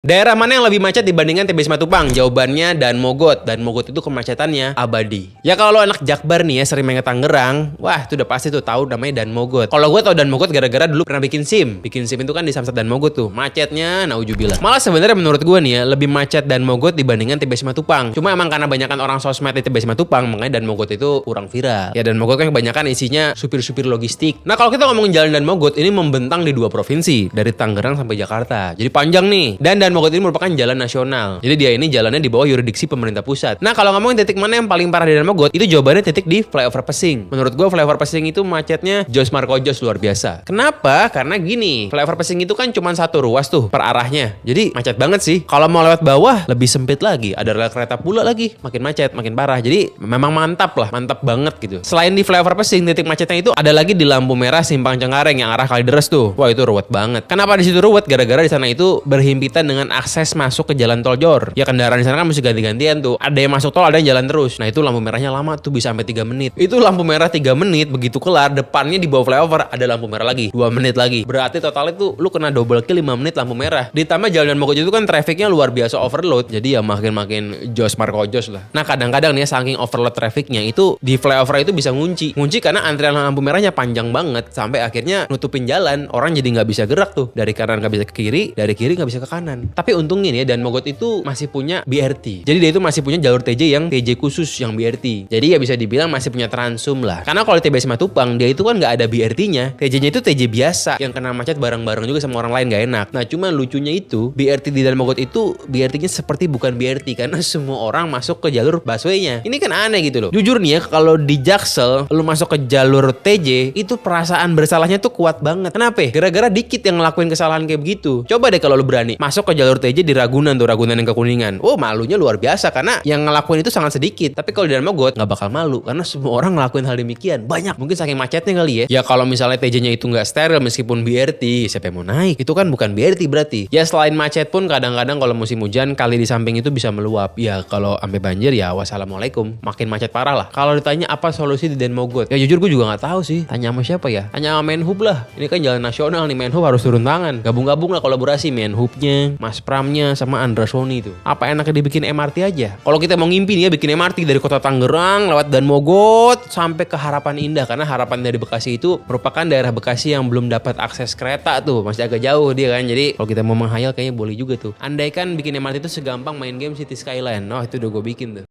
Daerah mana yang lebih macet dibandingkan TB Simatupang? Jawabannya Dan Mogot. Dan Mogot itu kemacetannya abadi. Ya kalau lo anak Jakbar nih ya sering main ke Tangerang, wah itu udah pasti tuh tahu namanya Dan Mogot. Kalau gue tau Dan Mogot gara-gara dulu pernah bikin SIM. Bikin SIM itu kan di Samsat Dan Mogot tuh. Macetnya naujubillah. Malah sebenarnya menurut gue nih ya lebih macet Dan Mogot dibandingkan TB Simatupang. Cuma emang karena banyakan orang sosmed di TB Simatupang makanya Dan Mogot itu kurang viral. Ya Dan Mogot kan kebanyakan isinya supir-supir logistik. Nah kalau kita ngomongin jalan Dan Mogot ini membentang di dua provinsi, dari Tangerang sampai Jakarta. Jadi panjang nih. Dan Mogot ini merupakan jalan nasional. Jadi dia ini jalannya di bawah yurisdiksi pemerintah pusat. Nah, kalau ngomongin titik mana yang paling parah di Dan Mogot, itu jawabannya titik di flyover Pesing. Menurut gue flyover Pesing itu macetnya jos Marco Jos luar biasa. Kenapa? Karena gini, flyover Pesing itu kan cuma satu ruas tuh per arahnya. Jadi macet banget sih. Kalau mau lewat bawah lebih sempit lagi. Ada rel kereta pula lagi, makin macet, makin parah. Jadi memang mantap lah, mantap banget gitu. Selain di flyover Pesing, titik macetnya itu ada lagi di lampu merah Simpang Cengkareng yang arah Kalideres tuh. Wah, itu ruwet banget. Kenapa di situ ruwet? Gara-gara di sana itu berhimpitan dengan akses masuk ke jalan tol Jor. Ya kendaraan di sana kan mesti ganti-gantian tuh. Ada yang masuk tol, ada yang jalan terus. Nah, itu lampu merahnya lama tuh bisa sampai 3 menit. Itu lampu merah 3 menit, begitu kelar depannya di bawah flyover ada lampu merah lagi 2 menit lagi. Berarti total itu lu kena double kill 5 menit lampu merah. Ditambah jalan Dan Mogot itu kan trafficnya luar biasa overload. Jadi ya makin jos Marco Jos lah. Nah, kadang-kadang nih saking overload trafficnya itu di flyover itu bisa ngunci karena antrian lampu merahnya panjang banget sampai akhirnya nutupin jalan. Orang jadi nggak bisa gerak tuh. Dari kanan nggak bisa ke kiri, dari kiri nggak bisa ke kanan. Tapi untungnya nih ya Dan Mogot itu masih punya BRT. Jadi dia itu masih punya jalur TJ yang TJ khusus yang BRT. Jadi ya bisa dibilang masih punya transum lah. Karena kalau di TB Simatupang dia itu kan nggak ada BRT-nya. TJ-nya itu TJ biasa yang kena macet bareng-bareng juga sama orang lain nggak enak. Nah cuma lucunya itu BRT di Dan Mogot itu BRT-nya seperti bukan BRT karena semua orang masuk ke jalur busway-nya. Ini kan aneh gitu loh. Jujur nih ya kalau di Jaksel lu masuk ke jalur TJ itu perasaan bersalahnya tuh kuat banget. Kenapa? Gara-gara dikit yang ngelakuin kesalahan kayak begitu. Coba deh kalau lu berani masuk ke jalur TJ di Ragunan yang ke Kuningan. Oh malunya luar biasa karena yang ngelakuin itu sangat sedikit. Tapi kalau di Dan Mogot nggak bakal malu karena semua orang ngelakuin hal demikian. Banyak. Mungkin saking macetnya kali ya. Ya kalau misalnya TJ-nya itu nggak steril meskipun BRT, siapa yang mau naik? Itu kan bukan BRT berarti. Ya selain macet pun kadang-kadang kalau musim hujan kali di samping itu bisa meluap. Ya kalau sampai banjir ya wassalamualaikum. Makin macet parah lah. Kalau ditanya apa solusi di Dan Mogot? Ya jujur gue juga nggak tahu sih. Tanya sama siapa ya? Tanya sama Menhub lah. Ini kan jalan nasional nih, Menhub harus turun tangan. Gabung-gabung lah kolaborasi Menhubnya, Mas Pramnya sama Andra Sony itu. Apa enaknya dibikin MRT aja? Kalau kita mau ngimpi nih ya bikin MRT dari kota Tangerang lewat Dan Mogot sampai ke Harapan Indah karena Harapan dari Bekasi itu merupakan daerah Bekasi yang belum dapat akses kereta tuh, masih agak jauh dia kan. Jadi kalau kita mau menghayal kayaknya boleh juga tuh. Andaikan bikin MRT itu segampang main game City Skyline. Oh itu udah gue bikin tuh.